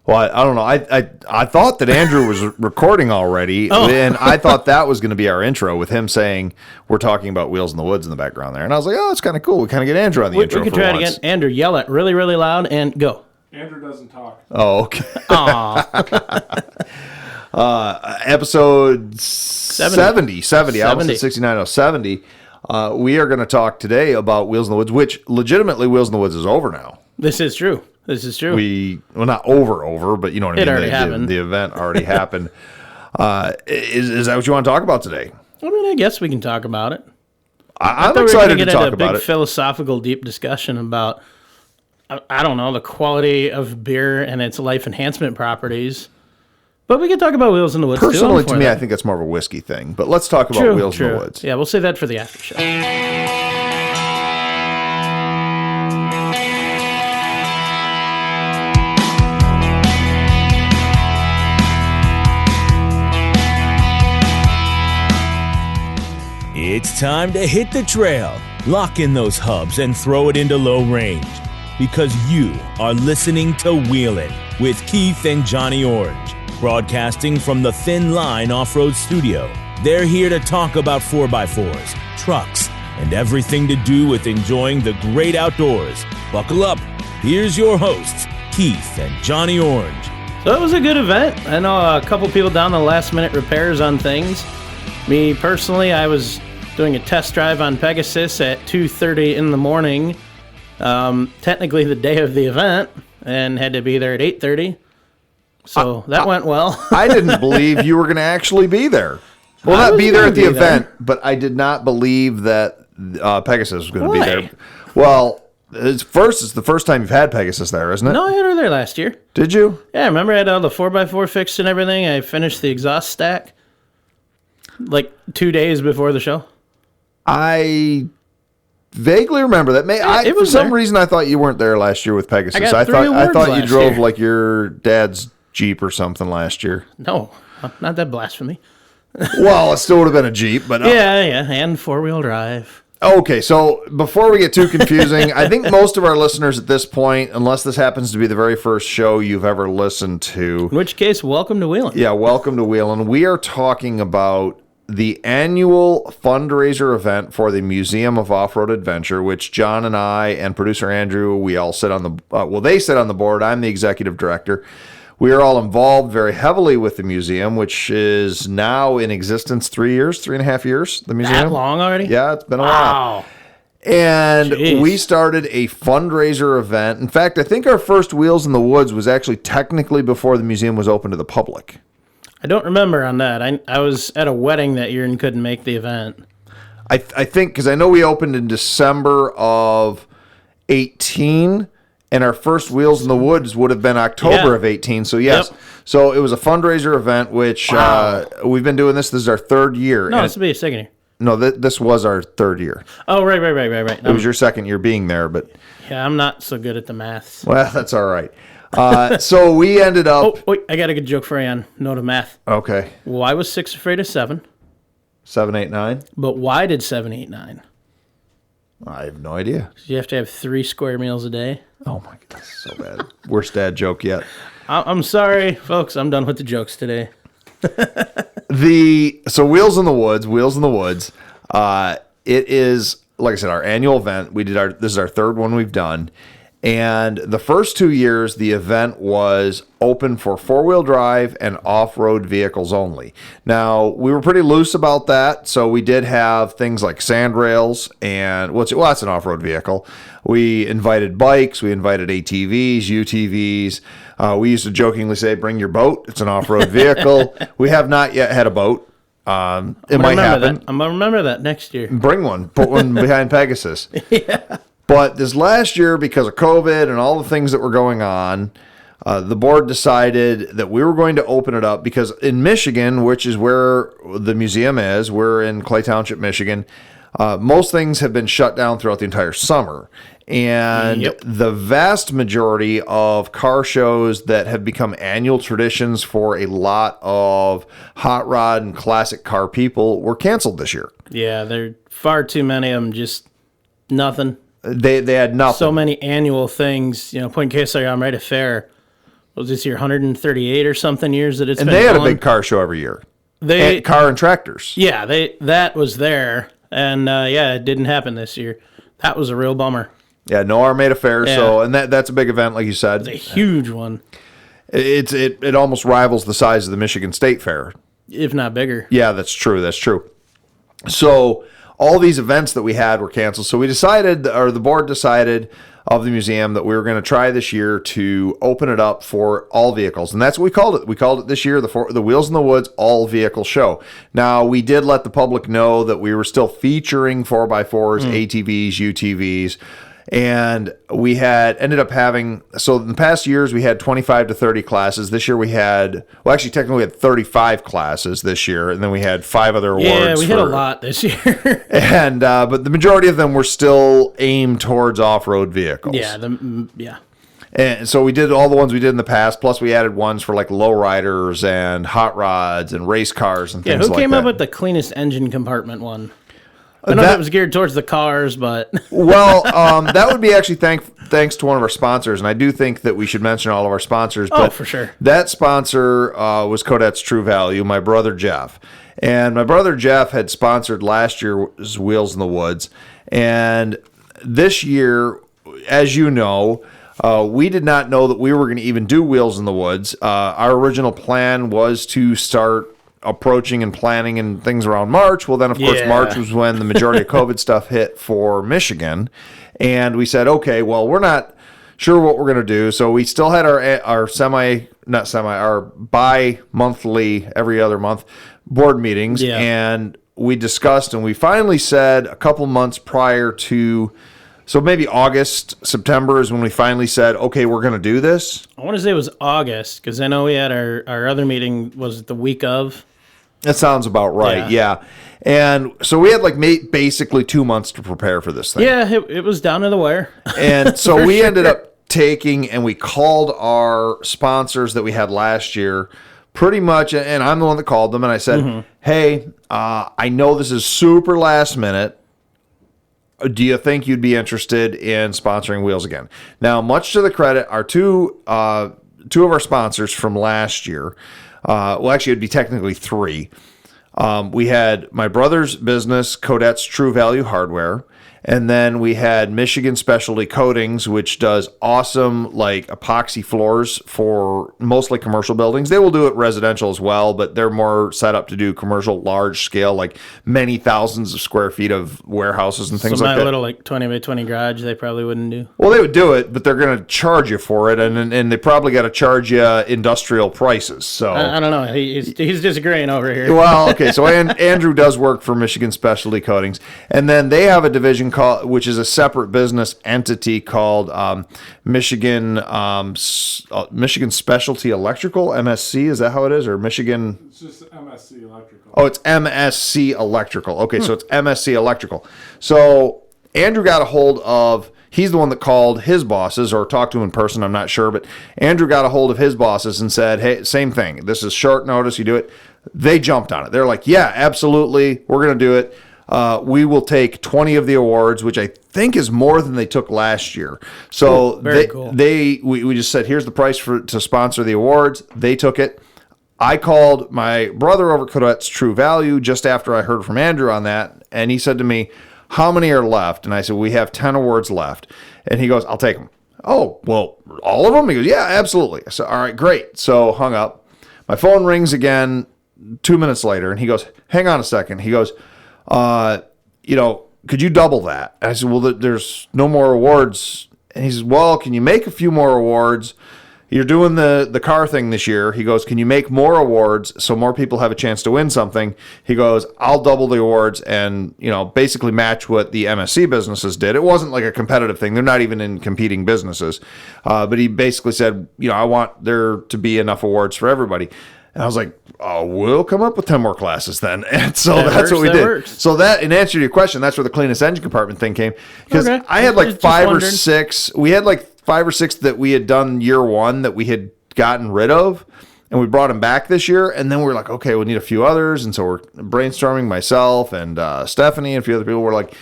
Well, I don't know. I thought that Andrew was recording already, and I thought that was going to be our intro with him saying we're talking about Wheels in the Woods in the background there. And I was like, oh, it's kind of cool. We kind of get Andrew on the intro. We can for try once. it again. Andrew, yell it really, really loud and go. Andrew doesn't talk. Oh, okay. Episode 70. I almost said 69. No, 70. We are going to talk today about Wheels in the Woods, which legitimately Wheels in the Woods is over now. This is true. Well, not over, but you know what I mean. It already happened. The event already happened. Is that what you want to talk about today? I mean, I guess we can talk about it. I'm excited to talk about it. Get into a big philosophical, deep discussion about, I don't know, the quality of beer and its life enhancement properties. But we can talk about Wheels in the Woods too. Personally, to me, I think that's more of a whiskey thing. But let's talk about Wheels in the Woods. Yeah, we'll save that for the after show. It's time to hit the trail, lock in those hubs, and throw it into low range. Because you are listening to Wheelin with Keith and Johnny Orange, broadcasting from the Thin Line Off-Road Studio. They're here to talk about 4x4s, trucks, and everything to do with enjoying the great outdoors. Buckle up. Here's your hosts, Keith and Johnny Orange. So it was a good event. I know a couple people down the last-minute repairs on things. Me, personally, I was doing a test drive on Pegasus at 2:30 in the morning, technically the day of the event, and had to be there at 8:30. So that went well. I didn't believe you were going to actually be there. Well, not be there at the event, but I did not believe that Pegasus was going to be there. Well, it's the first time you've had Pegasus there, isn't it? No, I had her there last year. Did you? Yeah, remember I had all the 4x4 fixed and everything. I finished the exhaust stack like 2 days before the show. I vaguely remember that. For some reason, I thought you weren't there last year with Pegasus. I thought you drove like your dad's Jeep or something last year. No, not that blasphemy. Well, it still would have been a Jeep, but yeah, and 4-wheel drive. Okay, so before we get too confusing, I think most of our listeners at this point, unless this happens to be the very first show you've ever listened to, in which case, welcome to Wheelin. Yeah, welcome to Wheelin. We are talking about the annual fundraiser event for the Museum of Off-Road Adventure, which John and I and producer Andrew, we all sit on the, they sit on the board. I'm the executive director. We are all involved very heavily with the museum, which is now in existence 3.5 years, the museum. That long already? Yeah, it's been a while. And we started a fundraiser event. In fact, I think our first Wheels in the Woods was actually technically before the museum was open to the public. I don't remember on that. I was at a wedding that year and couldn't make the event. I think, because I know we opened in December of 18, and our first Wheels in the Woods would have been October of 18. So, yes. Yep. So, it was a fundraiser event, which we've been doing this. This is our third year. No, this will be a second year. No, this was our third year. Oh, right. It was your second year being there, but... Yeah, I'm not so good at the maths. Well, that's all right. So we ended up... Oh, wait, I got a good joke for you on note of math. Okay. Why was 6 afraid of 7? 7, 8, 9? But why did 7, 8, 9? I have no idea. You have to have 3 square meals a day. Oh, my God. That's so bad. Worst dad joke yet. I'm sorry, folks. I'm done with the jokes today. So Wheels in the Woods. It is, like I said, our annual event. This is our third one we've done. And the first 2 years, the event was open for 4-wheel drive and off-road vehicles only. Now, we were pretty loose about that, so we did have things like sand rails and, that's an off-road vehicle. We invited bikes, we invited ATVs, UTVs. We used to jokingly say, bring your boat. It's an off-road vehicle. We have not yet had a boat. It might happen. I'm going to remember that next year. Bring one. Put one behind Pegasus. Yeah. But this last year, because of COVID and all the things that were going on, the board decided that we were going to open it up because in Michigan, which is where the museum is, we're in Clay Township, Michigan, most things have been shut down throughout the entire summer. And the vast majority of car shows that have become annual traditions for a lot of hot rod and classic car people were canceled this year. Yeah, there are far too many of them, just nothing. They had nothing. So many annual things, Point Case, I'm right at fair. was this year 138 or something years that it's And been they had a going. big car show every year. They And car and tractors. Yeah, that was there, and it didn't happen this year. That was a real bummer. Yeah, no Armada Fair. Yeah. So, and that's a big event, like you said. It's a huge one, It almost rivals the size of the Michigan State Fair. if not bigger. Yeah, that's true. That's true. So all these events that we had were canceled. So we decided, or the board decided of the museum, that we were going to try this year to open it up for all vehicles. And that's what we called it. We called it this year the Wheels in the Woods All Vehicle Show. Now, we did let the public know that we were still featuring 4x4s, ATVs, UTVs. And we had ended up having, so in the past years, we had 25 to 30 classes. This year we had, well, actually, technically we had 35 classes this year. And then we had 5 other awards. Yeah, we hit a lot this year. And, but the majority of them were still aimed towards off-road vehicles. Yeah. And so we did all the ones we did in the past. Plus we added ones for like lowriders and hot rods and race cars and things like that. Who came up with the cleanest engine compartment one? I know that was geared towards the cars, but well, that would be actually thanks to one of our sponsors, and I do think that we should mention all of our sponsors. Oh, for sure. That sponsor was Codette's True Value, my brother Jeff, and my brother Jeff had sponsored last year's Wheels in the Woods, and this year, as you know, we did not know that we were going to even do Wheels in the Woods. Our original plan was to start approaching and planning and things around March. Well, then, of course, March was when the majority of COVID stuff hit for Michigan. And we said, okay, well, we're not sure what we're going to do. So we still had our bi-monthly, every other month board meetings. Yeah. And we discussed, and we finally said a couple months prior to, so maybe August, September is when we finally said, okay, we're going to do this. I want to say it was August, because I know we had our other meeting was the week of. That sounds about right, yeah. And so we had like basically 2 months to prepare for this thing. Yeah, it was down to the wire. And so we ended up taking, and we called our sponsors that we had last year pretty much, and I'm the one that called them, and I said, hey, I know this is super last minute. Do you think you'd be interested in sponsoring Wheels again? Now, much to the credit, our two of our sponsors from last year, well, actually, it'd be technically 3. We had my brother's business, Codette's True Value Hardware, and then we had Michigan Specialty Coatings, which does awesome like epoxy floors for mostly commercial buildings. They will do it residential as well, but they're more set up to do commercial, large scale, like many thousands of square feet of warehouses and things like that. So my little like 20 by 20 garage, they probably wouldn't do. Well, they would do it, but they're going to charge you for it, and they probably got to charge you industrial prices. So I don't know. He's disagreeing over here. Well, okay, so Andrew does work for Michigan Specialty Coatings, and then they have a division which is a separate business entity called Michigan Specialty Electrical, MSC. Is that how it is, or Michigan? It's just MSC Electrical. Oh, it's MSC Electrical. Okay, so it's MSC Electrical. So Andrew got a hold of. He's the one that called his bosses or talked to him in person. I'm not sure, but Andrew got a hold of his bosses and said, "Hey, same thing. This is short notice. You do it." They jumped on it. They're like, "Yeah, absolutely. We're going to do it. We will take 20 of the awards," which I think is more than they took last year. So cool. We just said, "Here's the price to sponsor the awards." They took it. I called my brother over at Codette's True Value just after I heard from Andrew on that, and he said to me, "How many are left?" And I said, "We have 10 awards left." And he goes, "I'll take them." "Oh, well, all of them?" He goes, "Yeah, absolutely." I said, "All right, great." So hung up. My phone rings again 2 minutes later, and he goes, "Hang on a second." He goes, "Could you double that?" And I said, "Well, there's no more awards." And he says, "Well, can you make a few more awards? You're doing the car thing this year." He goes, "Can you make more awards so more people have a chance to win something?" He goes, "I'll double the awards and, basically match what the MSC businesses did." It wasn't like a competitive thing. They're not even in competing businesses. But he basically said, "I want there to be enough awards for everybody." And I was like, "Oh, we'll come up with 10 more classes then." And so that's what we did. Works. So that, in answer to your question, that's where the cleanest engine compartment thing came. Because Okay. I had like Just 5 or wondered. 6. We had like 5 or 6 that we had done year one that we had gotten rid of. And we brought them back this year. And then we were like, okay, we need a few others. And so we're brainstorming, myself and Stephanie and a few other people were like,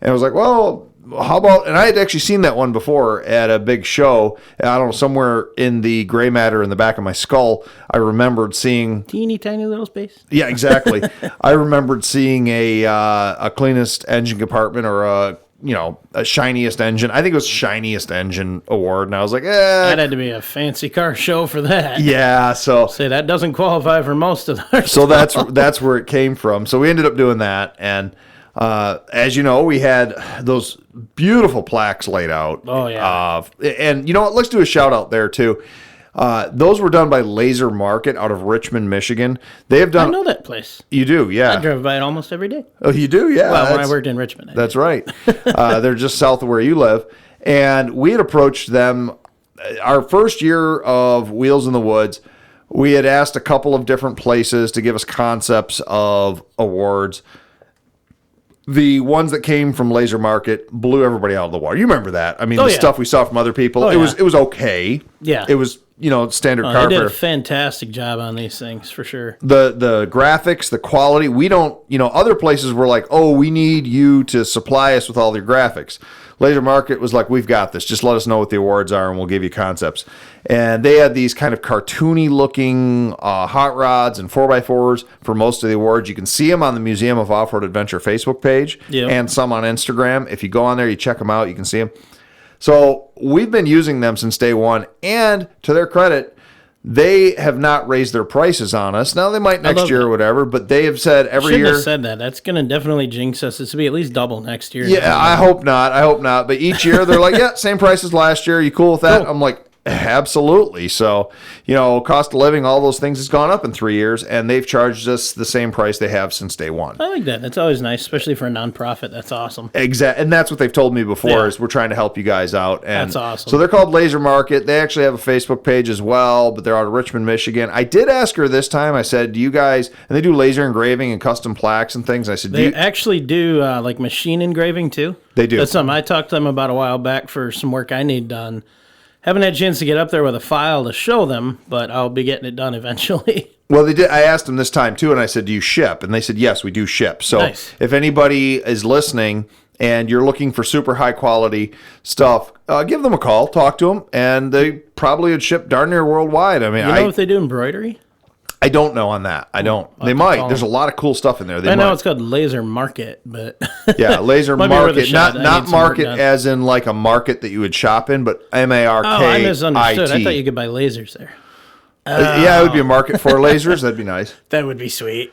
and I was like, well, how about, and I had actually seen that one before at a big show. I don't know, somewhere in the gray matter in the back of my skull, I remembered seeing. Teeny tiny little space. Yeah, exactly. I remembered seeing a cleanest engine compartment or a shiniest engine. I think it was shiniest engine award, and I was like, That had to be a fancy car show for that. yeah. So Say that doesn't qualify for most of our So that's where it came from. So we ended up doing that, and as you know, we had those beautiful plaques laid out. Oh, yeah. And you know what? Let's do a shout out there too. Those were done by Laser Market out of Richmond, Michigan. They have done. I know that place. You do, yeah. I drove by it almost every day. Oh, you do, yeah. Well, when I worked in Richmond. That's right. They're just south of where you live, and we had approached them. Our first year of Wheels in the Woods, we had asked a couple of different places to give us concepts of awards. The ones that came from Laser Market blew everybody out of the water. You remember that? I mean, the stuff we saw from other people. It was okay. Yeah. It was standard car They did a fare. fantastic job on these things for sure. The graphics, the quality. We don't. Other places were like, oh, we need you to supply us with all your graphics. Laser Market was like, we've got this. Just let us know what the awards are, and we'll give you concepts. And they had these kind of cartoony-looking hot rods and 4x4s for most of the awards. You can see them on the Museum of Off-Road Adventure Facebook page and some on Instagram. If you go on there, you check them out, you can see them. So we've been using them since day one, and to their credit, they have not raised their prices on us. Now they might next year or whatever, but they have said every year. Shouldn't have said that. That's going to definitely jinx us. It's to be at least double next year. Yeah, I hope not. But each year they're like, yeah, same price as last year. You cool with that? Cool. I'm like, absolutely. So, cost of living, all those things has gone up in 3 years, and they've charged us the same price they have since day one. I like that. That's always nice, especially for a nonprofit. That's awesome. Exactly, and that's what they've told me before is we're trying to help you guys out. And that's awesome. So they're called Laser Market. They actually have a Facebook page as well, but they're out of Richmond, Michigan. I did ask her this time. I said, "Do you guys?" And they do laser engraving and custom plaques and things. I said, They actually do like machine engraving too. They do. That's something I talked to them about a while back for some work I need done. Haven't had a chance to get up there with a file to show them, but I'll be getting it done eventually. Well, they did. I asked them this time too, and I said, "Do you ship?" And they said, "Yes, we do ship." So Nice. if anybody is listening and you're looking for super high quality stuff, give them a call, talk to them, and they probably would ship darn near worldwide. I mean, You know if they do embroidery? I don't know on that. I don't. They might. There's a lot of cool stuff in there. They I know might. it's called Laser Market, but Yeah, Laser Might be worth a Market, shot. I not need some work market done. as in like a market that you would shop in, but MARKIT. oh, I misunderstood. I thought you could buy lasers there. Yeah, it would be a market for lasers. That'd be nice. That would be sweet.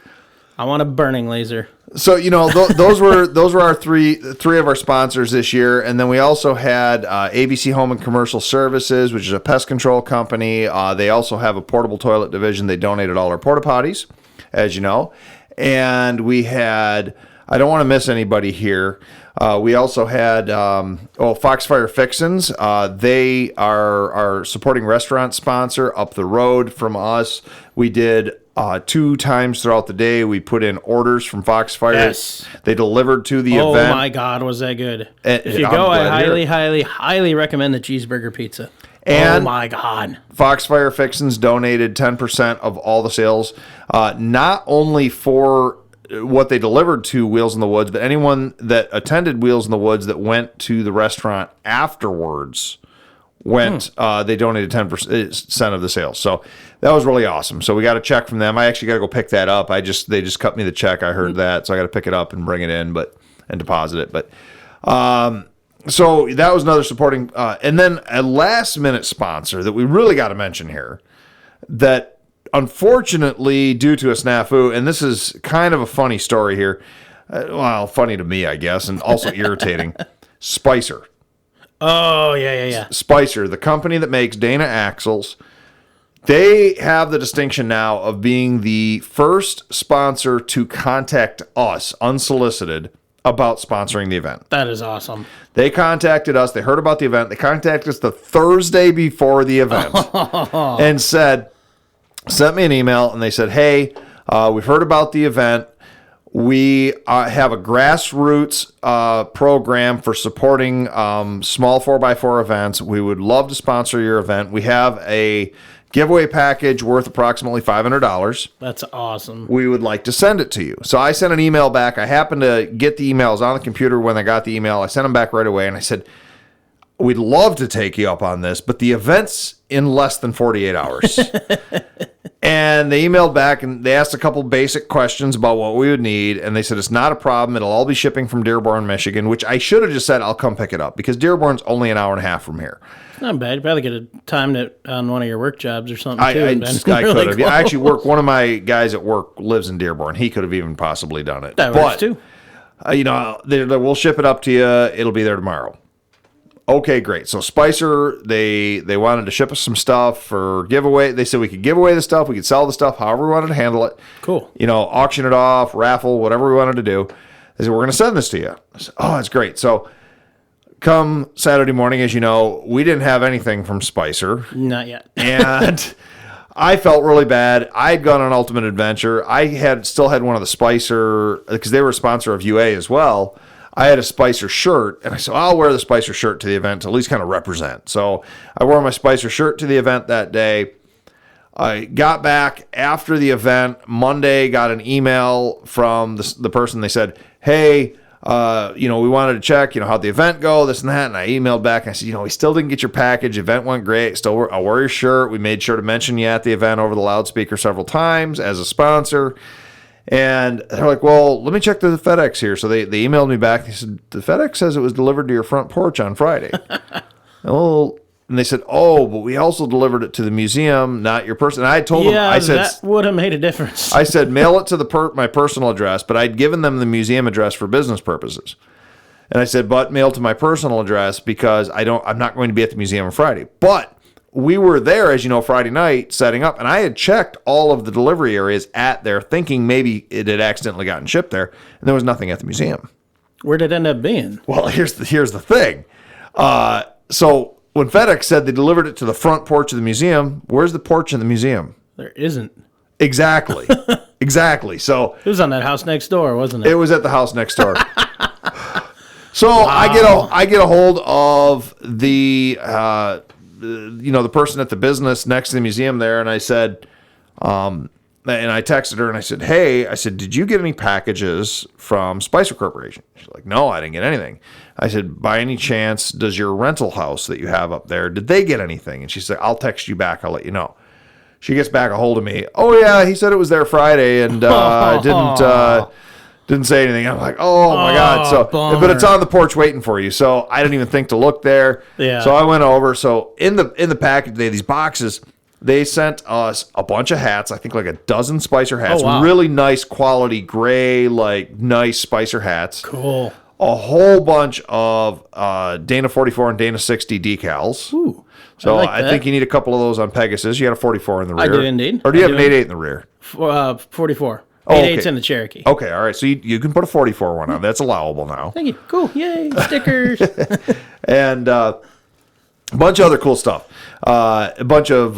I want a burning laser. So those were our three of our sponsors this year, and then we also had ABC Home and Commercial Services, which is a pest control company. They also have a portable toilet division. They donated all our porta potties, as you know, and we had. I don't want to miss anybody here. We also had Foxfire Fixins. They are our supporting restaurant sponsor up the road from us. We did 2 times throughout the day. We put in orders from Foxfire. Yes. They delivered to the event. Oh my God, was that good? And- If you I'm go, I glad to hear highly recommend the cheeseburger pizza. And- oh my God. Foxfire Fixins donated 10% of all the sales, not only for what they delivered to Wheels in the Woods, but anyone that attended Wheels in the Woods that went to the restaurant afterwards they donated 10% of the sales. So that was really awesome. So we got a check from them. I actually got to go pick that up. They just cut me the check. I heard that, so I got to pick it up and bring it in, and deposit it. But so that was another supporting, and then a last minute sponsor that we really got to mention here that unfortunately, due to a snafu, and this is kind of a funny story here, funny to me, I guess, and also irritating, Spicer. Oh, yeah. Spicer, the company that makes Dana axles, they have the distinction now of being the first sponsor to contact us unsolicited about sponsoring the event. That is awesome. They contacted us. They heard about the event. They contacted us the Thursday before the event and sent me an email, and they said, hey, we've heard about the event. We have a grassroots program for supporting small 4x4 events. We would love to sponsor your event. We have a giveaway package worth approximately $500. That's awesome. We would like to send it to you. So I sent an email back. I happened to get the emails on the computer when I got the email. I sent them back right away, and I said, we'd love to take you up on this, but the event's in less than 48 hours. And they emailed back, and they asked a couple basic questions about what we would need, and they said, it's not a problem. It'll all be shipping from Dearborn, Michigan, which I should have just said, I'll come pick it up, because Dearborn's only an hour and a half from here. Not bad. You'd probably get a timed it on one of your work jobs or something, too. I really could have. Yeah, I actually one of my guys at work lives in Dearborn. He could have even possibly done it. That works, too. We'll ship it up to you. It'll be there tomorrow. Okay, great. So Spicer, they wanted to ship us some stuff for giveaway. They said we could give away the stuff, we could sell the stuff, however we wanted to handle it. Cool. Auction it off, raffle, whatever we wanted to do. They said, we're going to send this to you. I said, oh, that's great. So come Saturday morning, as you know, we didn't have anything from Spicer. Not yet. And I felt really bad. I'd gone on Ultimate Adventure. I still had one of the Spicer, because they were a sponsor of UA as well. I had a Spicer shirt, and I said, I'll wear the Spicer shirt to the event to at least kind of represent. So I wore my Spicer shirt to the event that day. I got back after the event, Monday, got an email from the person. They said, hey, we wanted to check, how'd the event go, this and that. And I emailed back, and I said, we still didn't get your package. Event went great. I'll wear your shirt. We made sure to mention you at the event over the loudspeaker several times as a sponsor. And they're like, well, let me check the FedEx here. So they emailed me back. They said, the FedEx says it was delivered to your front porch on Friday. And they said, oh, but we also delivered it to the museum, not your person. And I told them, I said, that would have made a difference. I said, mail it to my personal address, but I'd given them the museum address for business purposes. And I said, but mail to my personal address because I'm not going to be at the museum on Friday. But we were there, as you know, Friday night setting up, and I had checked all of the delivery areas at there, thinking maybe it had accidentally gotten shipped there, and there was nothing at the museum. Where did it end up being? Well, here's the thing. So when FedEx said they delivered it to the front porch of the museum, where's the porch in the museum? There isn't. Exactly. Exactly. So it was on that house next door, wasn't it? It was at the house next door. So wow. I get a hold of the the person at the business next to the museum there, and I said, and I texted her and I said, hey, did you get any packages from Spicer Corporation? She's like, no, I didn't get anything. I said, by any chance, does your rental house that you have up there, did they get anything? And she said, I'll text you back. I'll let you know. She gets back a hold of me. Oh yeah, he said it was there Friday and didn't say anything. I'm like, oh my God. So, bummer. But it's on the porch waiting for you. So I didn't even think to look there. Yeah. So I went over. So in the package, they had these boxes. They sent us a bunch of hats. I think like a dozen Spicer hats. Oh, wow. Really nice quality gray, like nice Spicer hats. Cool. A whole bunch of Dana 44 and Dana 60 decals. Ooh. So I think you need a couple of those on Pegasus. You got a 44 in the rear. I do indeed. Or do you have an 88 in the rear? 44. Oh, 88's okay. in the Cherokee. Okay, all right. So you can put a 44 one on. That's allowable now. Thank you. Cool. Yay. Stickers. And a bunch of other cool stuff. A bunch of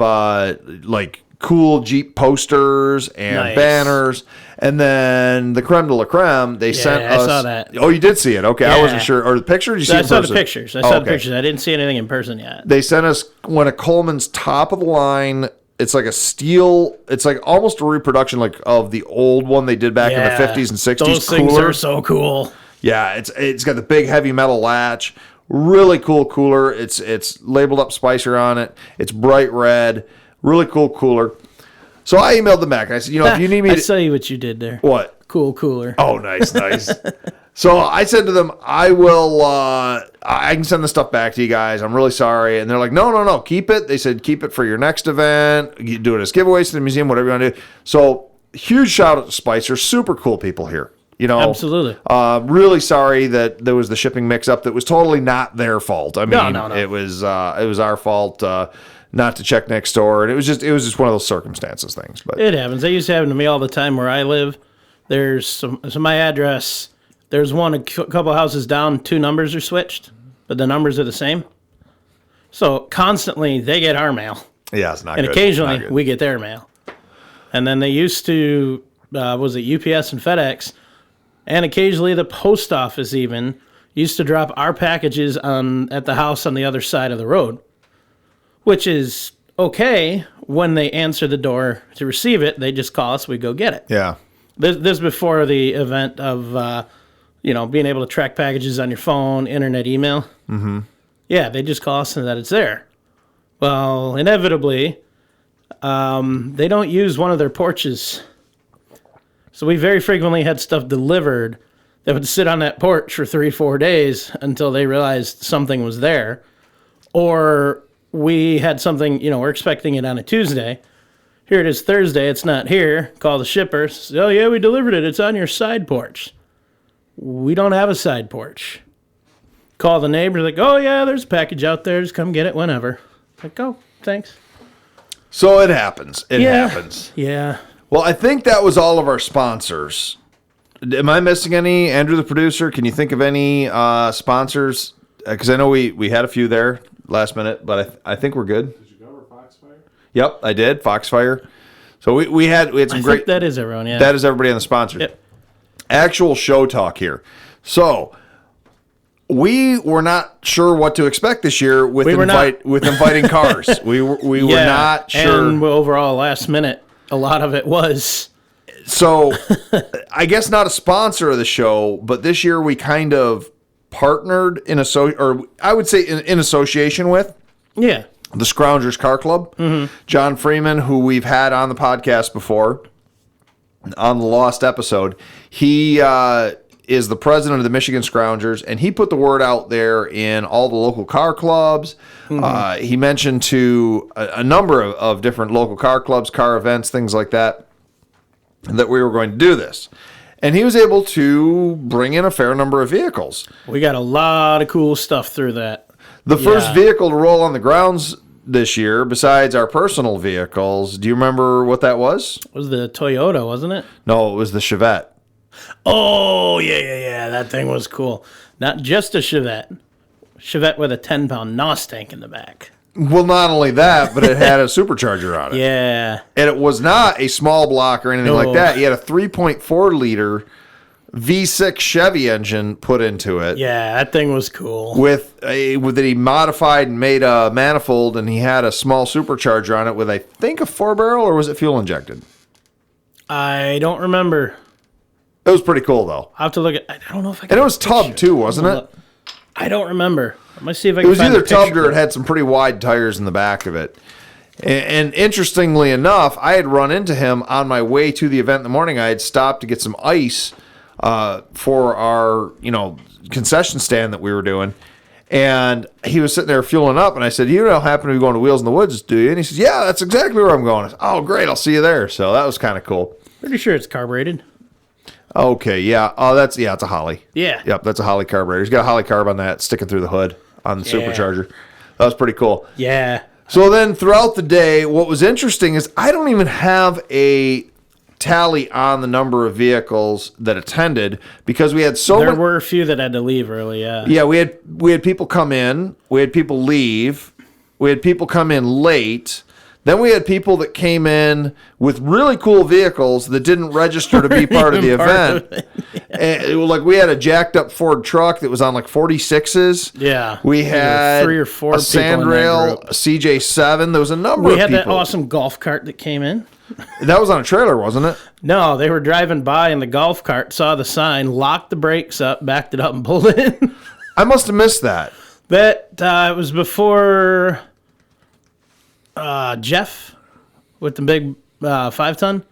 like cool Jeep posters and banners. And then the creme de la creme, they sent us. I saw that. Oh, you did see it? Okay, Yeah. I wasn't sure. Or the picture? Did you see it in saw person? the pictures. I saw the pictures. I didn't see anything in person yet. They sent us one of Coleman's top of the line. It's like a steel. It's like almost a reproduction like of the old one they did back in the 50s and 60s. Those things are so cool. Yeah, it's got the big heavy metal latch. Really cool cooler. It's labeled up Spicer on it. It's bright red. Really cool cooler. So I emailed them back. I said, if you need me I saw you what you did there. What? Cool cooler. Oh, nice. So I said to them, I will, I can send the stuff back to you guys. I'm really sorry. And they're like, no, keep it. They said, keep it for your next event. You do it as giveaways to the museum, whatever you want to do. So huge shout out to Spicer. Super cool people here. Absolutely. Really sorry that there was the shipping mix up. That was totally not their fault. I mean, No. it was our fault, not to check next door. And it was just one of those circumstances things, but it happens. That used to happen to me all the time where I live. There's my address. There's a couple houses down, 2 numbers are switched, but the numbers are the same. So constantly they get our mail. Yeah, it's not and good. Occasionally we get their mail. And then they used to, UPS and FedEx, and occasionally the post office even used to drop our packages at the house on the other side of the road, which is okay when they answer the door to receive it, they just call us. We go get it. Yeah. This is before the event of, being able to track packages on your phone, internet, email. Mm-hmm. Yeah, they just call us and that it's there. Well, inevitably, they don't use one of their porches. So we very frequently had stuff delivered that would sit on that porch for 3-4 days until they realized something was there. Or we had something, we're expecting it on a Tuesday. Here it is Thursday, it's not here. Call the shipper. Oh, yeah, we delivered it. It's on your side porch. We don't have a side porch. Call the neighbor, like, oh, yeah, there's a package out there. Just come get it whenever. Like, oh, thanks. So it happens. It happens. Yeah. Well, I think that was all of our sponsors. Am I missing any? Andrew, the producer, can you think of any sponsors? Because I know we had a few there last minute, but I think we're good. Did you cover Foxfire? Yep, I did. Foxfire. So we had some great. Think that is everyone, yeah. That is everybody on the sponsors. Yep. Actual show talk here. So we were not sure what to expect this year with inviting cars. We were not sure. And overall, last minute, a lot of it was. So I guess not a sponsor of the show, but this year we kind of partnered in association with. Yeah. The Scroungers Car Club. Mm-hmm. John Freeman, who we've had on the podcast before, on the Lost episode, he is the president of the Michigan Scroungers, and he put the word out there in all the local car clubs. Mm-hmm. He mentioned to a number of different local car clubs, car events, things like that we were going to do this. And he was able to bring in a fair number of vehicles. We got a lot of cool stuff through that. The first vehicle to roll on the grounds this year, besides our personal vehicles, do you remember what that was? It was the Toyota, wasn't it? No, it was the Chevette. Oh, yeah. That thing was cool. Not just a Chevette. Chevette with a 10-pound NOS tank in the back. Well, not only that, but it had a supercharger on it. Yeah. And it was not a small block or anything like that. He had a 3.4-liter V6 Chevy engine put into it. Yeah, that thing was cool. That he modified and made a manifold, and he had a small supercharger on it with, I think, a 4-barrel, or was it fuel injected? I don't remember. It was pretty cool, though. I'll have to look at. I don't know if I can. And it was tubbed too, wasn't it? I don't remember. Let me see if I can. It was either tubbed or it had some pretty wide tires in the back of it. And interestingly enough, I had run into him on my way to the event in the morning. I had stopped to get some ice for our, concession stand that we were doing. And he was sitting there fueling up, and I said, "You don't happen to be going to Wheels in the Woods, do you?" And he says, "Yeah, that's exactly where I'm going." I said, "Oh, great, I'll see you there." So that was kind of cool. Pretty sure it's carbureted. Okay, yeah. Oh, it's a Holly. Yeah. Yep, that's a Holly carburetor. He's got a Holly carb on that sticking through the hood on the supercharger. That was pretty cool. Yeah. So then throughout the day, what was interesting is I don't even have a tally on the number of vehicles that attended because we had There were a few that had to leave early, yeah. Yeah, we had people come in, we had people leave, we had people come in late. Then we had people that came in with really cool vehicles that didn't register to be part of the event. Like we had a jacked up Ford truck that was on like 46s. Yeah. We had 3 or 4 a Sandrail, a CJ7. There was a number of people. We had that awesome golf cart that came in. That was on a trailer, wasn't it? No, they were driving by in the golf cart, saw the sign, locked the brakes up, backed it up, and pulled in. I must have missed that. It was before... Jeff with the big 5-ton.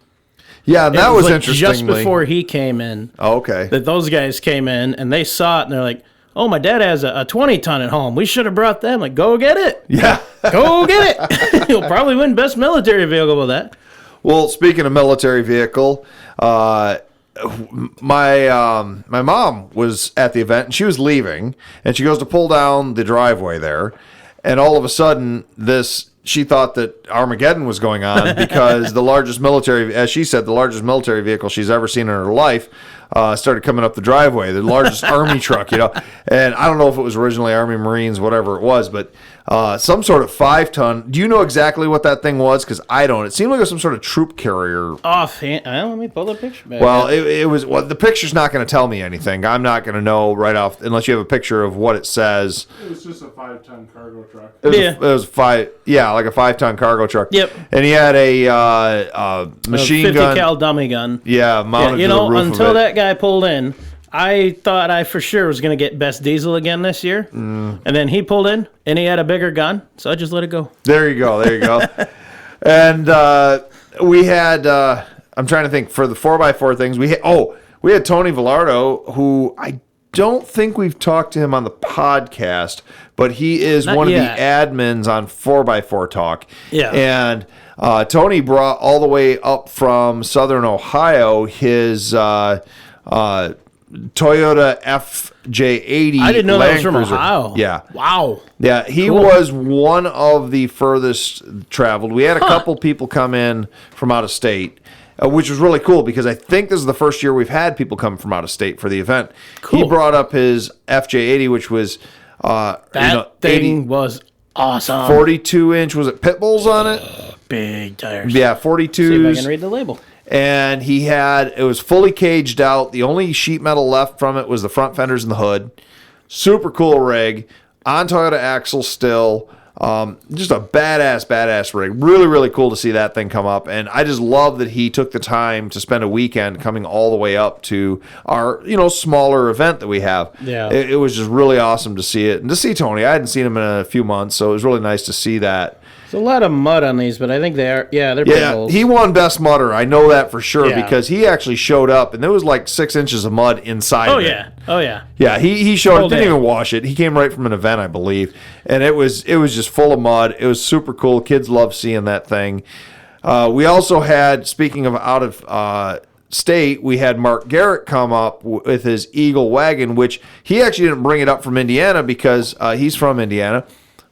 Yeah, that was interesting. Just before he came in. Oh, okay. That those guys came in and they saw it and they're like, "Oh, my dad has a 20-ton at home. We should have brought them." Like, go get it. Yeah. Go get it. You'll probably win best military vehicle with that. Well, speaking of military vehicle, my mom was at the event and she was leaving and she goes to pull down the driveway there, and all of a sudden she thought that Armageddon was going on because the largest military, as she said, the largest military vehicle she's ever seen in her life started coming up the driveway, the largest Army truck, And I don't know if it was originally Army Marines, whatever it was, but some sort of 5-ton. Do you know exactly what that thing was? Because I don't. It seemed like it was some sort of troop carrier. Offhand, let me pull the picture back. Well, up. it was. Well, the picture's not going to tell me anything. I'm not going to know right off unless you have a picture of what it says. It was just a 5-ton cargo truck. It was like a 5-ton cargo truck. Yep. And he had a machine 50 gun. cal dummy gun. Yeah, mounted to the roof until of it. that guy pulled in, I thought I for sure was going to get best diesel again this year. And then he pulled in, and he had a bigger gun, so I just let it go. There you go. And we had, I'm trying to think, for the 4x4 things, we had Tony Villardo, who I don't think we've talked to him on the podcast, but he is Not one yet. of the admins on 4x4 Talk. Yeah. And Tony brought all the way up from Southern Ohio his Toyota FJ80. I didn't know that was from Cruiser. Ohio. Yeah. Wow. Yeah, he Cool. was one of the furthest traveled. We had a couple people come in from out of state, which was really cool because I think this is the first year we've had people come from out of state for the event. Cool. He brought up his FJ80, which was That thing was awesome. 42-inch. Was it pit bulls on it? Big tires. Yeah, See if I 42s. can read the label. And it was fully caged out. The only sheet metal left from it was the front fenders and the hood. Super cool rig. On Toyota axles still. Just a badass rig. Really, really cool to see that thing come up. And I just love that he took the time to spend a weekend coming all the way up to our, smaller event that we have. Yeah. It was just really awesome to see it. And to see Tony. I hadn't seen him in a few months, so it was really nice to see that. There's a lot of mud on these, but I think they're pit Yeah, bulls. he won Best Mudder. I know that for sure Yeah. because he actually showed up, and there was like 6 inches of mud inside Oh of it. yeah. Oh yeah. Yeah, he showed Whole up, didn't day. even wash it. He came right from an event, I believe, and it was just full of mud. It was super cool. Kids love seeing that thing. We also had, speaking of out of state, we had Mark Garrett come up with his Eagle wagon, which he actually didn't bring it up from Indiana because he's from Indiana.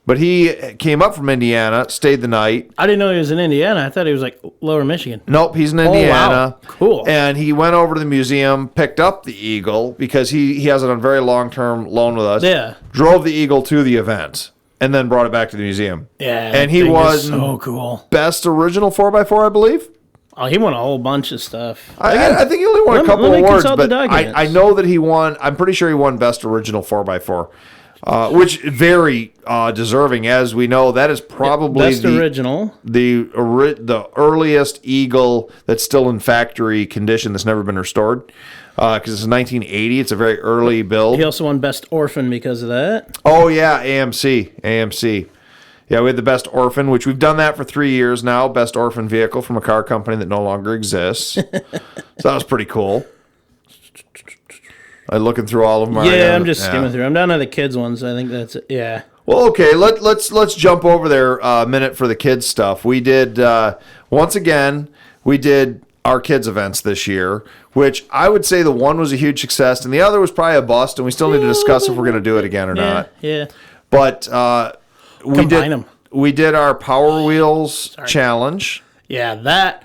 But he came up from Indiana, stayed the night. I didn't know he was in Indiana. I thought he was like Lower Michigan. Nope, he's in wow. Indiana. Cool. And he went over to the museum, picked up the Eagle because he has it on very long-term loan with us. Yeah. Drove the Eagle to the event and then brought it back to the museum. Yeah. And he that thing was is so cool. best original 4x4, I believe. Oh, he won a whole bunch of stuff. I think he only won a Let couple me awards, consult the but documents. I know that he won. I'm pretty sure he won best original 4x4. Which very deserving, as we know. That is probably Best original. the earliest Eagle that's still in factory condition that's never been restored. Because it's 1980. It's a very early build. He also won Best Orphan because of that. Oh, yeah, AMC. Yeah, we had the Best Orphan, which we've done that for 3 years now. Best Orphan vehicle from a car company that no longer exists. So that was pretty cool. Looking through all of them. Yeah, I'm just skimming through. I'm down to the kids ones. I think that's it. Yeah. Well, okay, let's jump over there a minute for the kids stuff. We did once again. We did our kids events this year, which I would say the one was a huge success, and the other was probably a bust. And we still need to discuss if we're going to do it again or not. Yeah. But we Combine did. 'em. We did our Power Wheels challenge. Yeah, that.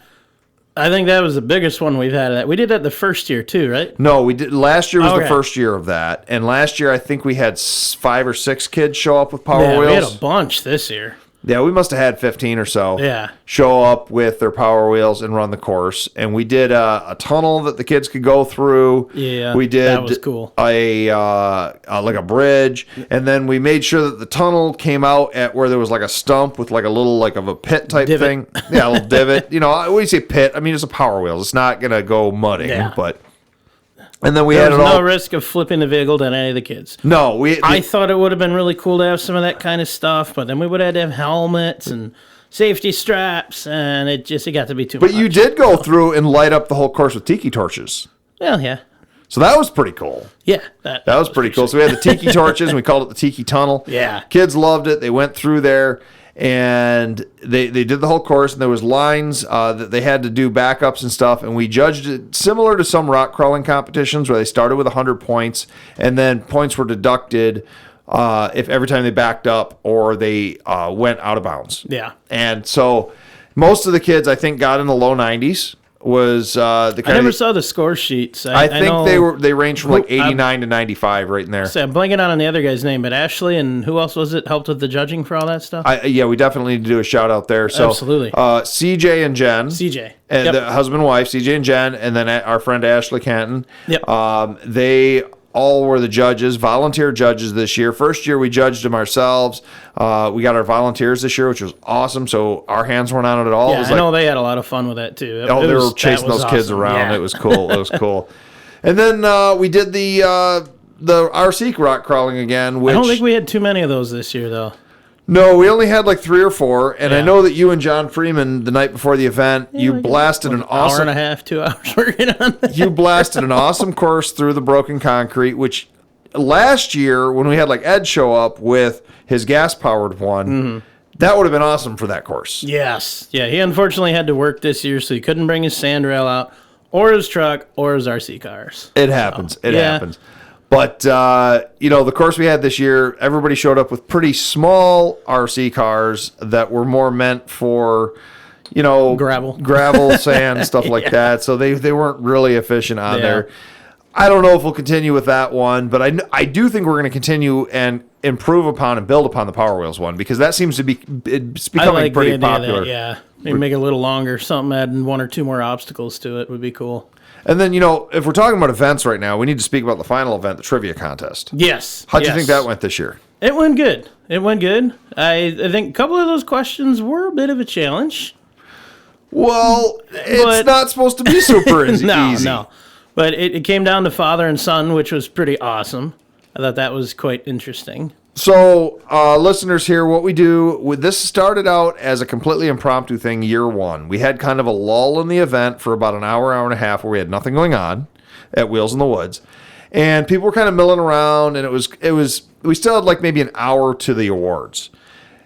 I think that was the biggest one we've had. We did that the first year too, right? No, we did. Last year was the Okay. first year of that, and last year I think we had 5 or 6 kids show up with Power Yeah, Wheels. we had a bunch this year. Yeah, we must have had 15 or so. Yeah. Show up with their Power Wheels and run the course. And we did a tunnel that the kids could go through. Yeah, we did that was cool. like a bridge, and then we made sure that the tunnel came out at where there was like a stump with like a little like of a pit type Divot. thing. Yeah, a little divot. When you say pit, I mean it's a Power Wheels. It's not gonna go mudding, Yeah. but. And then we There had was it all. no risk of flipping the vehicle to any of the kids. No, I thought it would have been really cool to have some of that kind of stuff, but then we would have had to have helmets and safety straps, and it got to be too much. But you did go through and light up the whole course with tiki torches. Well, yeah. So that was pretty cool. Yeah. That was pretty cool. So we had the tiki torches, and we called it the Tiki Tunnel. Yeah. Kids loved it. They went through there, and they did the whole course, and there was lines that they had to do backups and stuff, and we judged it similar to some rock crawling competitions where they started with 100 points, and then points were deducted if every time they backed up or they went out of bounds. Yeah. And so most of the kids, I think, got in the low 90s. was the I kind never of, saw the score sheets. I think know, they range from like 89 to 95 right in there. I'm blanking on the other guy's name, but Ashley and who else was it helped with the judging for all that stuff? Yeah, we definitely need to do a shout out there. So Absolutely. CJ and Jen. CJ. And Yep. the husband and wife, CJ and Jen, and then our friend Ashley Canton. Yep. They all were the judges, volunteer judges this year. First year we judged them ourselves. We got our volunteers this year, which was awesome. So our hands weren't on it at all. Yeah, It was I know they had a lot of fun with that too. they were chasing those kids awesome. around. Yeah. It was cool. It was cool. And then we did the RC rock crawling again. Which I don't think we had too many of those this year though. no, we only had like 3 or 4. And I Yeah. know that you and John Freeman the night before the event, you like blasted an Hour awesome and a half, 2 hours working on that. you blasted an awesome course through the broken concrete, which last year when we had like Ed show up with his gas powered one, that would have been awesome for that course. Yes. Yeah, he unfortunately had to work this year, so he couldn't bring his sandrail out, or his truck, or his RC cars. It happens. It yeah. happens. But, the course we had this year, everybody showed up with pretty small RC cars that were more meant for, gravel, sand, stuff like that. So they weren't really efficient on there. I don't know if we'll continue with that one, but I do think we're going to continue and improve upon and build upon the Power Wheels one because that seems to be it's becoming I like pretty the idea popular. That, yeah, maybe make it a little longer. Something adding 1 or 2 more obstacles to it would be cool. And then if we're talking about events right now, we need to speak about the final event, the trivia contest. Yes. How'd you think that went this year? It went good. I think a couple of those questions were a bit of a challenge. Well, it's not supposed to be super easy. No. But it came down to father and son, which was pretty awesome. I thought that was quite interesting. So, listeners here, what we do, this started out as a completely impromptu thing year 1. We had kind of a lull in the event for about an hour and a half where we had nothing going on at Wheels in the Woods. And people were kind of milling around, and we still had like maybe an hour to the awards.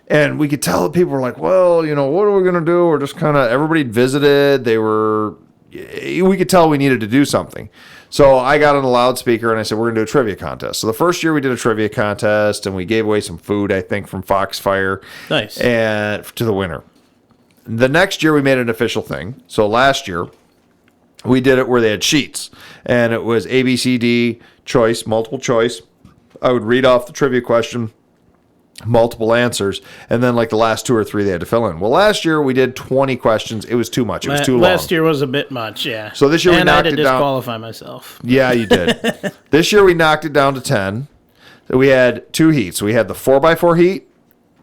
And we could tell that people were like, well, what are we going to do? We're just kind of, everybody visited. We could tell we needed to do something. So I got on a loudspeaker and I said, we're going to do a trivia contest. So the first year we did a trivia contest and we gave away some food, I think, from Foxfire. Nice. And to the winner. The next year we made it an official thing. So last year we did it where they had sheets. And it was A, B, C, D, choice, multiple choice. I would read off the trivia question, multiple answers, and then like the last 2 or 3 they had to fill in. Well, last year we did 20 questions. It was too much. It was too long. Last year was a bit much, yeah. So this year we knocked it down. And I had to disqualify myself. Yeah, you did. This year we knocked it down to 10. So we had 2 heats. We had the 4x4 heat,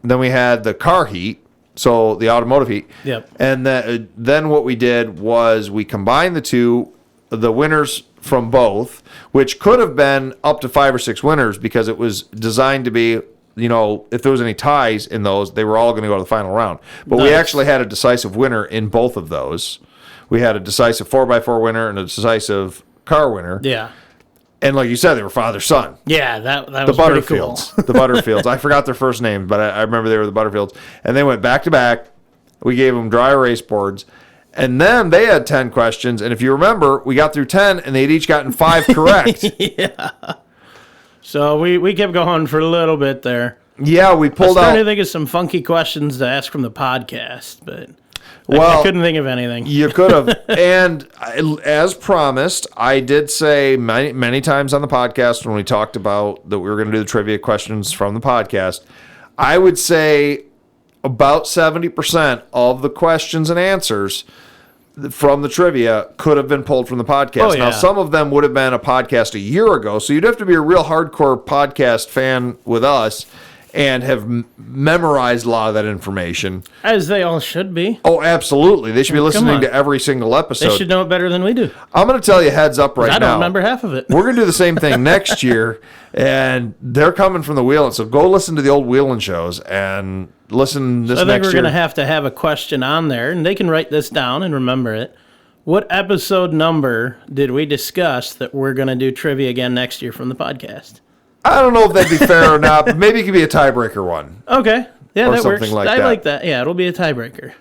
then we had the car heat, so the automotive heat. Yep. And then what we did was we combined the winners from both, which could have been up to 5 or 6 winners because it was designed to be, if there was any ties in those, they were all going to go to the final round. But we actually had a decisive winner in both of those. We had a decisive 4x4 winner and a decisive car winner. Yeah. And like you said, they were father-son. Yeah, that The was pretty cool. Butterfields. The Butterfields. I forgot their first name, but I remember they were the Butterfields. And they went back to back. We gave them dry erase boards. And then they had 10 questions. And if you remember, we got through 10 and they'd each gotten 5 correct. Yeah. So we kept going for a little bit there. Yeah, we I was pulled trying to out. think of some funky questions to ask from the podcast, but Well, I couldn't think of anything. You could have. And as promised, I did say many, many times on the podcast when we talked about that we were going to do the trivia questions from the podcast, I would say about 70% of the questions and answers from the trivia could have been pulled from the podcast. Oh, yeah. Now, some of them would have been a podcast a year ago, so you'd have to be a real hardcore podcast fan with us and have memorized a lot of that information. As they all should be. Oh, absolutely. They should be listening on. to every single episode. They should know it better than we do. I'm going to tell you heads up right now. I don't remember half of it. We're going to do the same thing next year, and they're coming from the Wheelin. So go listen to the old Wheelin shows and listen this I think next we're year. going to have a question on there, and they can write this down and remember it. What episode number did we discuss that we're going to do trivia again next year from the podcast? I don't know if that'd be fair or not, but maybe it could be a tiebreaker one. Okay. Yeah, Or that something works. like I that. like that. Yeah, it'll be a tiebreaker.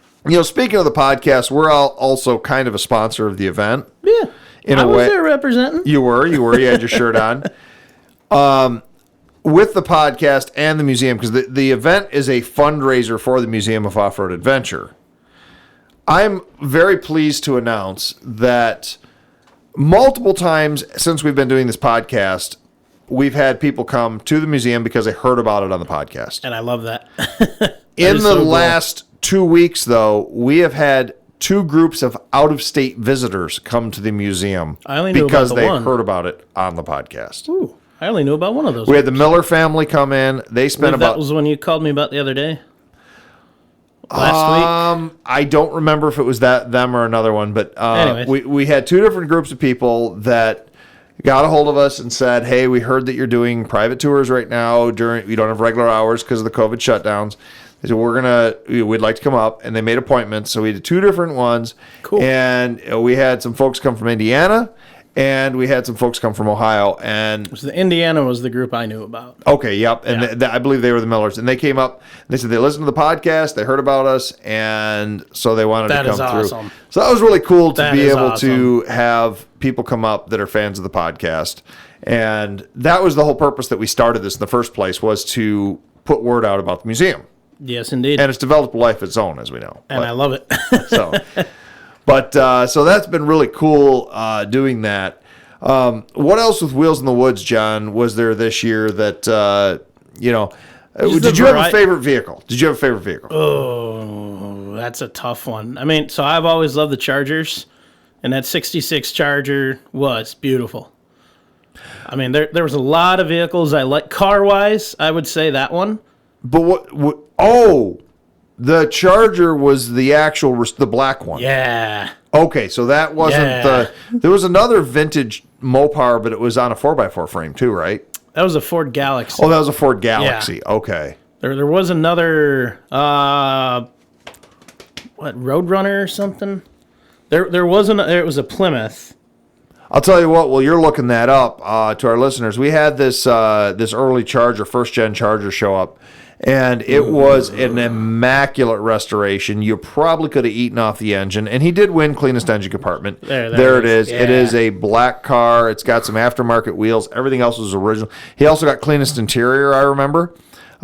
Speaking of the podcast, we're also kind of a sponsor of the event. Yeah. In I a was way. there representing. You were. You had your shirt on. With the podcast and the museum, because the event is a fundraiser for the Museum of Off-Road Adventure. I'm very pleased to announce that multiple times since we've been doing this podcast, we've had people come to the museum because they heard about it on the podcast. And I love that. In the last 2 weeks, though, we have had 2 groups of out-of-state visitors come to the museum because they heard about it on the podcast. Ooh, I only knew about one of those. We had the Miller family come in. They spent about... That was when you called me about the other day? Last week? I don't remember if it was them or another one, but we had 2 different groups of people that got a hold of us and said, hey, we heard that you're doing private tours right now. We don't have regular hours because of the COVID shutdowns. They said, we'd like to come up, and they made appointments. So we did 2 different ones. Cool. And we had some folks come from Indiana, and we had some folks come from Ohio. And so the Indiana was the group I knew about. Okay, yep. And I believe they were the Millers. And they came up, and they said they listened to the podcast, they heard about us, and so they wanted to come through. That is awesome. So that was really cool to be able to have people come up that are fans of the podcast. And that was the whole purpose that we started this in the first place, was to put word out about the museum. Yes, indeed. And it's developed a life of its own, as we know. And I love it. So that's been really cool doing that. What else with Wheels in the Woods, John, was there this year that, did you have a favorite vehicle? Oh, that's a tough one. I mean, so I've always loved the Chargers, and that 66 Charger was beautiful. I mean, there was a lot of vehicles I like. Car-wise, I would say that one. But the Charger was the black one. Yeah. Okay, so that wasn't there was another vintage Mopar, but it was on a 4x4 frame too, right? That was a Ford Galaxy. Oh, that was a Ford Galaxy. Yeah. Okay. There was another, Roadrunner or something? There was a Plymouth. I'll tell you what, while you're looking that up, to our listeners, we had this early Charger, first-gen Charger show up, and it was an immaculate restoration. You probably could have eaten off the engine, and he did win cleanest engine compartment. There it is. Yeah. It is a black car. It's got some aftermarket wheels. Everything else was original. He also got cleanest interior, I remember,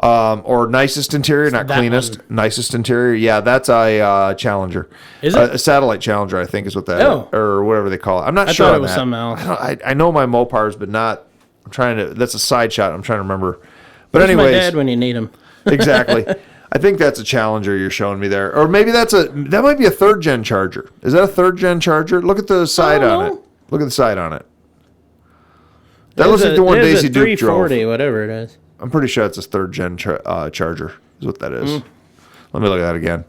or nicest interior, not cleanest, nicest interior. Yeah, that's a Challenger. Is it? A satellite Challenger, I think is what that is, or whatever they call it. I'm not sure. I thought it was something else. I know my Mopars, but not. I'm trying to. That's a side shot. I'm trying to remember. But Where's anyways, my dad when you need him? Exactly. I think that's a Challenger you're showing me there, or maybe that might be a 3rd gen Charger. Is that a 3rd gen Charger? Look at the side on it. Look at the side on it. That looks like the one Daisy Duke drove. 340, whatever it is. I'm pretty sure it's a 3rd gen Charger. Is what that is. Let me look at that again.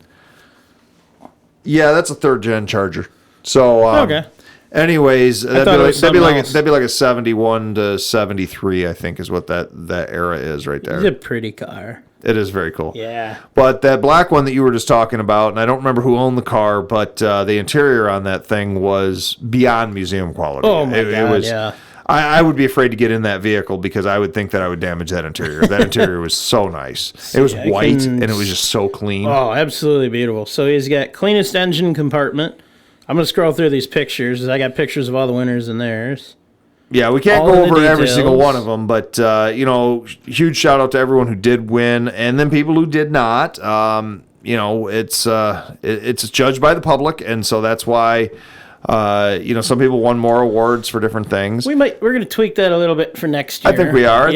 Yeah, that's a 3rd gen Charger. So okay. Anyways, that'd be like a 71 to 73, I think, is what that era is right there. It's a pretty car. It is very cool. Yeah. But that black one that you were just talking about, and I don't remember who owned the car, but the interior on that thing was beyond museum quality. Oh my God, it was, yeah. I would be afraid to get in that vehicle because I would think that I would damage that interior. That interior was so nice. It was white, and it was just so clean. Oh, absolutely beautiful. So he's got cleanest engine compartment. I'm going to scroll through these pictures. I got pictures of all the winners and theirs. Yeah, we can't go over every single one of them, but, huge shout out to everyone who did win, and then people who did not. It's judged by the public, and so that's why, some people won more awards for different things. We're going to tweak that a little bit for next year. I think we are.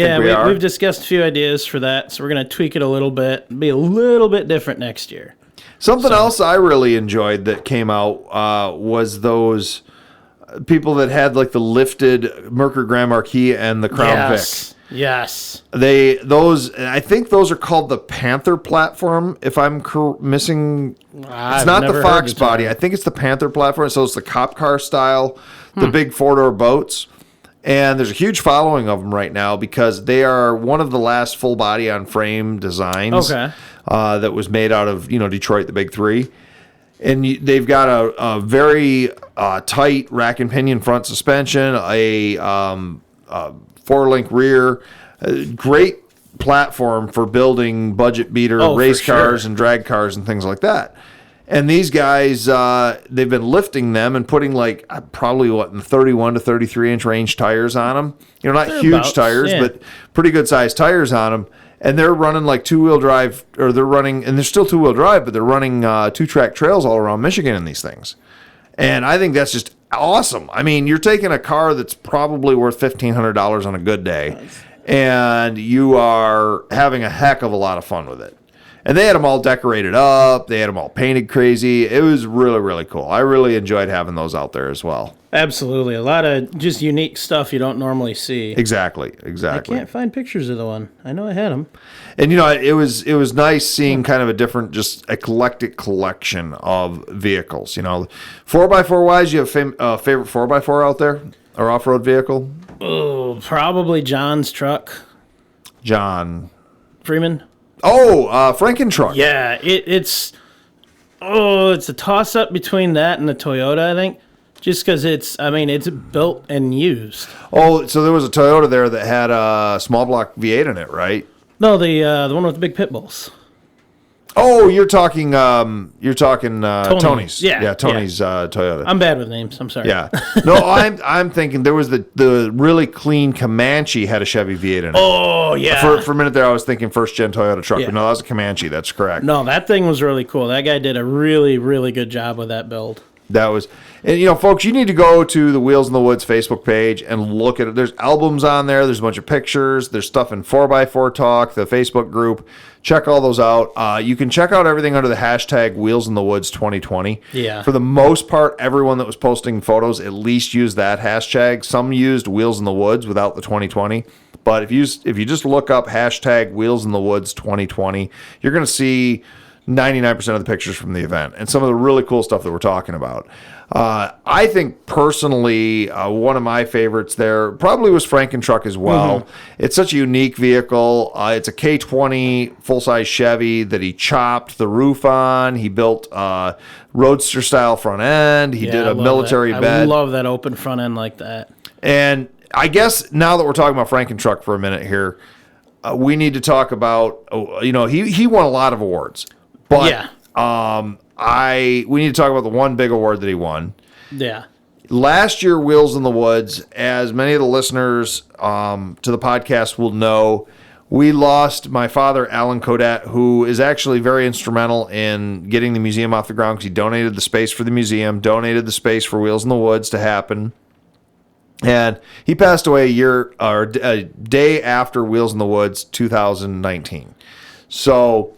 We've discussed a few ideas for that, so we're going to tweak it a little bit, be a little bit different next year. Something else I really enjoyed that came out was those people that had like the lifted Mercury Grand Marquis and the Crown Vic. Yes. I think those are called the Panther platform, if I'm missing. It's not the Fox body. I think it's the Panther platform. So it's the cop car style, the big 4-door boats. And there's a huge following of them right now because they are one of the last full body on frame designs that was made out of Detroit, the Big Three. And they've got a very tight rack and pinion front suspension, a 4-link rear, great platform for building budget beater race cars and drag cars and things like that. And these guys, they've been lifting them and putting probably in the 31 to 33 inch range tires on them. Not huge tires, but pretty good sized tires on them. and they're running like two-wheel drive, or they're running, and they're still two-wheel drive, but they're running two-track trails all around Michigan in these things. And I think that's just awesome. I mean, you're taking a car that's probably worth $1,500 on a good day, and you are having a heck of a lot of fun with it. And they had them all decorated up. They had them all painted crazy. It was really, really cool. I really enjoyed having those out there as well. Absolutely. A lot of just unique stuff you don't normally see. Exactly. I can't find pictures of the one. I know I had them. And, it was nice seeing kind of a different, just eclectic collection of vehicles. 4x4 wise, you have a favorite 4x4 out there or off-road vehicle? Oh, probably John's truck. John Freeman. Oh, Franken-Truck. Yeah, it's a toss-up between that and the Toyota, I think. Just because it's built and used. Oh, so there was a Toyota there that had a small block V8 in it, right? No, the one with the big pit bulls. Oh, you're talking Tony's. Yeah, Tony's Toyota. I'm bad with names. I'm sorry. Yeah. No, I'm thinking there was the really clean Comanche had a Chevy V8 in it. Oh, yeah. For a minute there, I was thinking first-gen Toyota truck. Yeah. But no, that was a Comanche. That's correct. No, that thing was really cool. That guy did a really, really good job with that build. That was, and folks, you need to go to the Wheels in the Woods Facebook page and look at it. There's albums on there. There's a bunch of pictures. There's stuff in 4x4 Talk, the Facebook group. Check all those out. You can check out everything under the hashtag Wheels in the Woods 2020. Yeah. For the most part, everyone that was posting photos at least used that hashtag. Some used Wheels in the Woods without the 2020. But if you just look up hashtag Wheels in the Woods 2020, you're going to see 99% of the pictures from the event and some of the really cool stuff that we're talking about. I think personally, one of my favorites there probably was Franken-Truck as well. Mm-hmm. It's such a unique vehicle. It's a K20 full-size Chevy that he chopped the roof on. He built roadster style front end. He did a military bed. I love that open front end like that. And I guess now that we're talking about Franken-Truck for a minute here, we need to talk about, he won a lot of awards. But we need to talk about the one big award that he won. Yeah. Last year, Wheels in the Woods, as many of the listeners to the podcast will know, we lost my father, Alan Codet, who is actually very instrumental in getting the museum off the ground because he donated the space for the museum, donated the space for Wheels in the Woods to happen. And he passed away a day after Wheels in the Woods 2019. So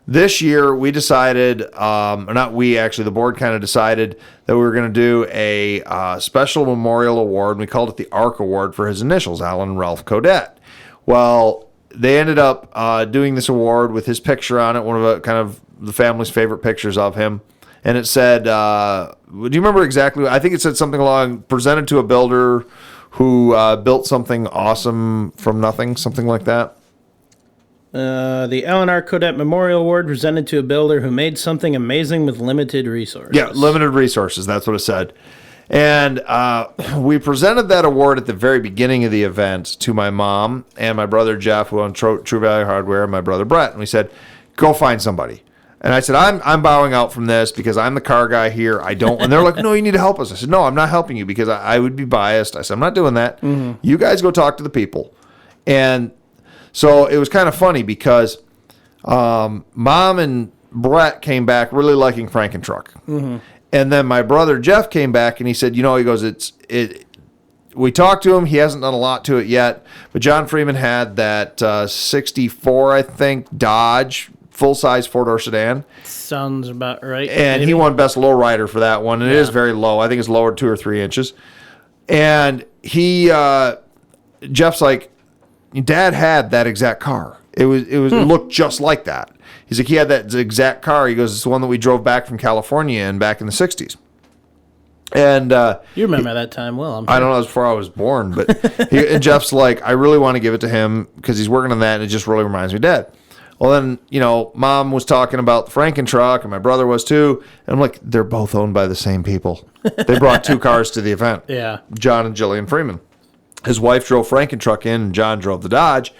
this year, we decided, the board kind of decided that we were going to do a special memorial award, and we called it the ARC Award for his initials, Alan Ralph Codet. Well, they ended up doing this award with his picture on it, one of the family's favorite pictures of him. And it said, do you remember exactly? I think it said something along, presented to a builder who built something awesome from nothing, something like that. The Alan R. Codet Memorial Award presented to a builder who made something amazing with limited resources. Yeah, limited resources. That's what it said. And we presented that award at the very beginning of the event to my mom and my brother Jeff, who owned True Value Hardware, and my brother Brett. And we said, go find somebody. And I said, I'm bowing out from this because I'm the car guy here. I don't. And they're like, no, you need to help us. I said, no, I'm not helping you because I would be biased. I said, I'm not doing that. Mm-hmm. You guys go talk to the people. And so it was kind of funny because Mom and Brett came back really liking Franken-Truck. Mm-hmm. And then my brother Jeff came back and he said, he goes, we talked to him. He hasn't done a lot to it yet. But John Freeman had that 64, I think, Dodge full-size four-door sedan. Sounds about right. And he won Best Lowrider for that one. And it is very low. I think it's lowered 2 or 3 inches. And Jeff's like, Dad had that exact car. It looked just like that. He's like, he had that exact car. He goes, it's the one that we drove back from California in back in the 60s. And you remember that time well. I'm sure. I don't know, it was before I was born, but and Jeff's like, I really want to give it to him because he's working on that, and it just really reminds me of Dad. Well, then, Mom was talking about the Franken-Truck, and my brother was too. And I'm like, they're both owned by the same people. They brought 2 cars to the event. Yeah. John and Jillian Freeman. His wife drove Franken-Truck in, and John drove the Dodge.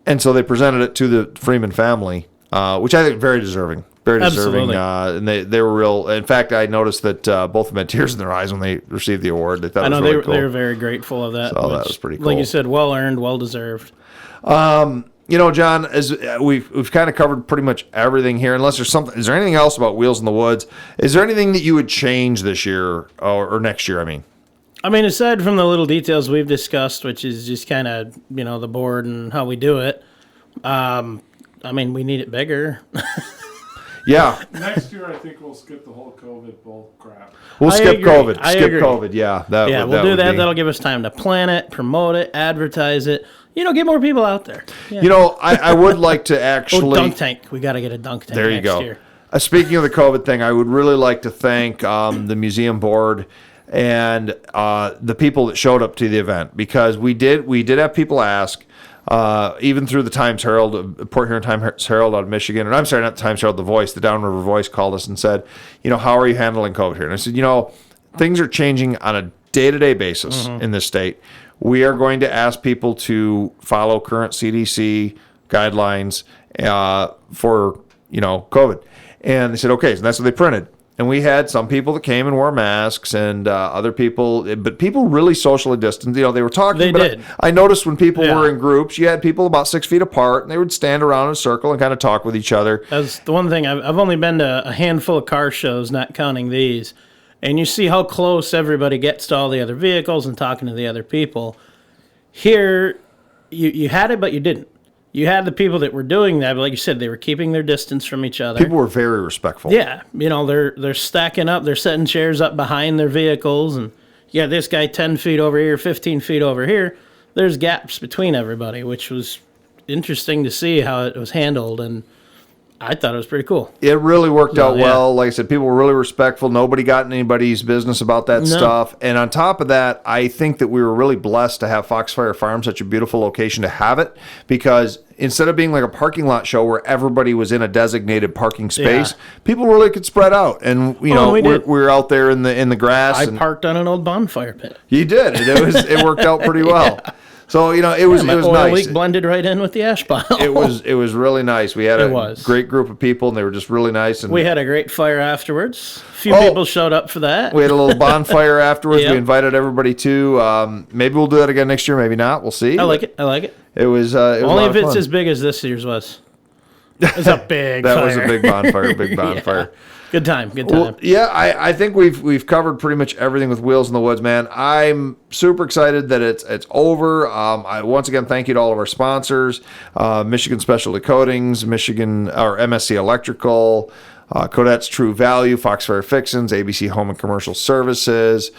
And so they presented it to the Freeman family, which I think very deserving. Very deserving. And they were real. In fact, I noticed that both of them had tears in their eyes when they received the award. They thought it was really cool. They were very grateful of that. So that was pretty cool. Like you said, well earned, well deserved. John, as we've kind of covered pretty much everything here. Unless there's something, is there anything else about Wheels in the Woods? Is there anything that you would change this year or next year? I mean, aside from the little details we've discussed, which is just kind of, the board and how we do it, we need it bigger. Yeah. Next year, I think we'll skip the whole COVID bull crap. We'll skip agree. COVID. I Skip agree. COVID. Yeah. We'll do that. That'll give us time to plan it, promote it, advertise it. Get more people out there. Yeah. I would like to actually. Dunk tank. We got to get a dunk tank. There you go. Year. Speaking of the COVID thing, I would really like to thank the museum board and the people that showed up to the event, because we did have people ask, even through the Times Herald, Port Huron Times Herald out of Michigan, and I'm sorry, not the Times Herald, the Voice, the Downriver Voice called us and said, how are you handling COVID here? And I said, things are changing on a day-to-day basis in this state. We are going to ask people to follow current CDC guidelines for, COVID. And they said, okay, so that's what they printed. And we had some people that came and wore masks, and other people, but people really socially distanced. They were talking. They did. I noticed when people were in groups, you had people about 6 feet apart, and they would stand around in a circle and kind of talk with each other. That's the one thing. I've only been to a handful of car shows, not counting these, and you see how close everybody gets to all the other vehicles and talking to the other people. Here, you had it, but you didn't. You had the people that were doing that, but like you said, they were keeping their distance from each other. People were very respectful. Yeah, they're stacking up, they're setting chairs up behind their vehicles, and you got this guy 10 feet over here, 15 feet over here. There's gaps between everybody, which was interesting to see how it was handled, and I thought it was pretty cool. It really worked out well. Like I said, people were really respectful. Nobody got in anybody's business about that stuff. And on top of that, I think that we were really blessed to have Foxfire Farm, such a beautiful location to have it, because instead of being like a parking lot show where everybody was in a designated parking space, people really could spread out. And we were out there in the grass. I parked on an old bonfire pit. You did. It worked out pretty well. So, it was oil nice. leak blended right in with the ash pile. It was really nice. We had a great group of people, and they were just really nice. And we had a great fire afterwards. A few people showed up for that. We had a little bonfire afterwards. We invited everybody to. Maybe we'll do that again next year. Maybe not. We'll see. I like it. It was only if it's fun. as big as this year's was. It's a big that fire. was a big bonfire. Big bonfire. Good time. Well, I think we've covered pretty much everything with Wheels in the Woods, man. I'm super excited that it's over. I once again thank you to all of our sponsors: Michigan Specialty Coatings, MSC Electrical, Codette's True Value, Foxfire Fixins, ABC Home and Commercial Services,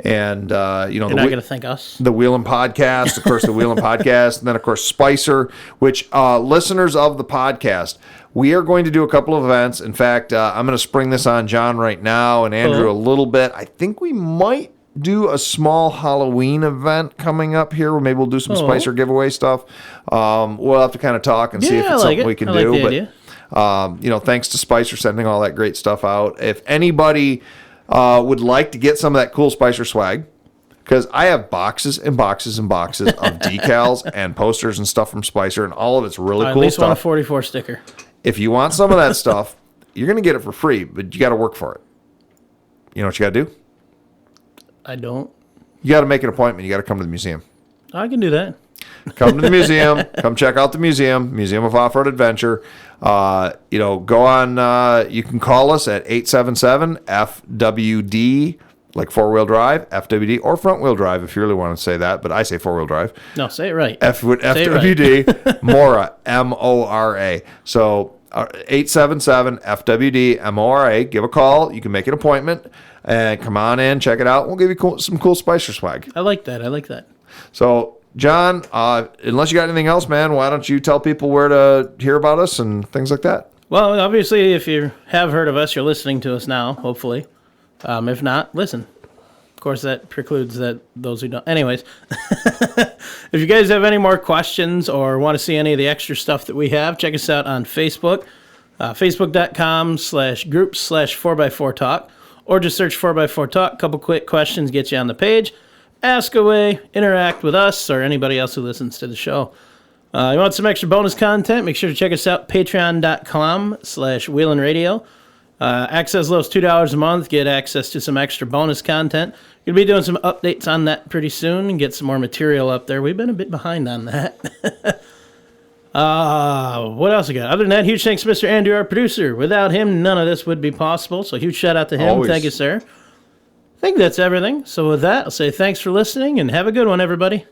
and You're not going to thank us. The Wheelin Podcast, of course, the Wheelin Podcast, and then of course Spicer, which listeners of the podcast. We are going to do a couple of events. In fact, I'm going to spring this on John right now and Andrew a little bit. I think we might do a small Halloween event coming up here. Maybe we'll do some Spicer giveaway stuff. We'll have to kind of talk and see if it's something we can do. But thanks to Spicer sending all that great stuff out. If anybody would like to get some of that cool Spicer swag, because I have boxes and boxes and boxes of decals and posters and stuff from Spicer, and all of it's really cool stuff. At least want a 44 sticker. If you want some of that stuff, you're going to get it for free, but you got to work for it. You know what you got to do? I don't. You got to make an appointment. You got to come to the museum. I can do that. Come to the museum. Come check out the Museum of Off-Road Adventure. Go on. You can call us at 877-FWD, like four-wheel drive, FWD, or front-wheel drive if you really want to say that, but I say four-wheel drive. No, say it right. FWD, right. Mora, M-O-R-A. So 877-FWD-MORA. Give a call. You can make an appointment and come on in, check it out. We'll give you some cool Spicer swag. I like that. So, John, unless you got anything else, man, why don't you tell people where to hear about us and things like that? Well, obviously, if you have heard of us, you're listening to us now, hopefully. If not, listen. Of course, that precludes those who don't. Anyways, if you guys have any more questions or want to see any of the extra stuff that we have, check us out on Facebook, facebook.com/groups/4x4talk, or just search 4x4talk. A couple quick questions get you on the page. Ask away, interact with us or anybody else who listens to the show. You want some extra bonus content? Make sure to check us out, patreon.com/Wheelin Radio. Access those $2 a month, get access to some extra bonus content. Going to be doing some updates on that pretty soon and get some more material up there. We've been a bit behind on that. What else I got? Other than that, huge thanks to Mr. Andrew, our producer. Without him, none of this would be possible. So huge shout out to him. Always. Thank you, sir. I think that's everything. So with that, I'll say thanks for listening and have a good one, everybody.